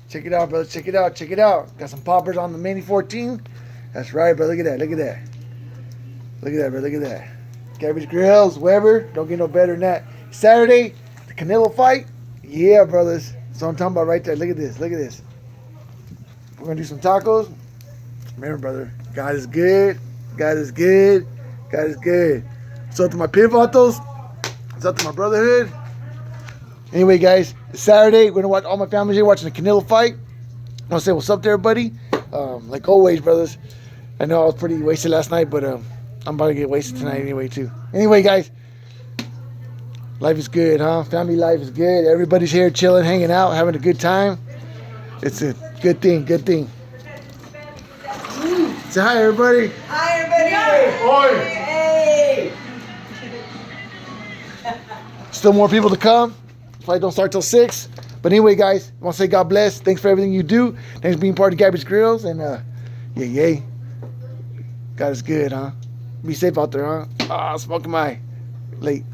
Check it out, brother. Check it out. Check it out. Got some poppers on the Mini 14. That's right, bro. Look at that. Look at that. Look at that, bro. Look at that. Garbage Grills, Weber. Don't get no better than that. Saturday, the Canelo fight. Yeah, brothers. That's what I'm talking about right there. Look at this. Look at this. We're going to do some tacos. Remember, brother, God is good. God is good. God is good. So to my pit vatos. It's up to my brotherhood. Anyway, guys, it's Saturday. We're going to watch, all my family's here watching the Canelo fight. I want to say what's up to everybody. Like always, brothers. I know I was pretty wasted last night, but I'm about to get wasted tonight anyway, too. Anyway, guys, life is good, huh? Family life is good. Everybody's here chilling, hanging out, having a good time. It's a good thing, good thing. Say hi, everybody. Hi, everybody. Hey. Still more people to come. Fight don't start till 6. But anyway, guys, I want to say God bless. Thanks for everything you do. Thanks for being part of Garbage Grills. And yay. God is good, huh? Be safe out there, huh? Smoking my late.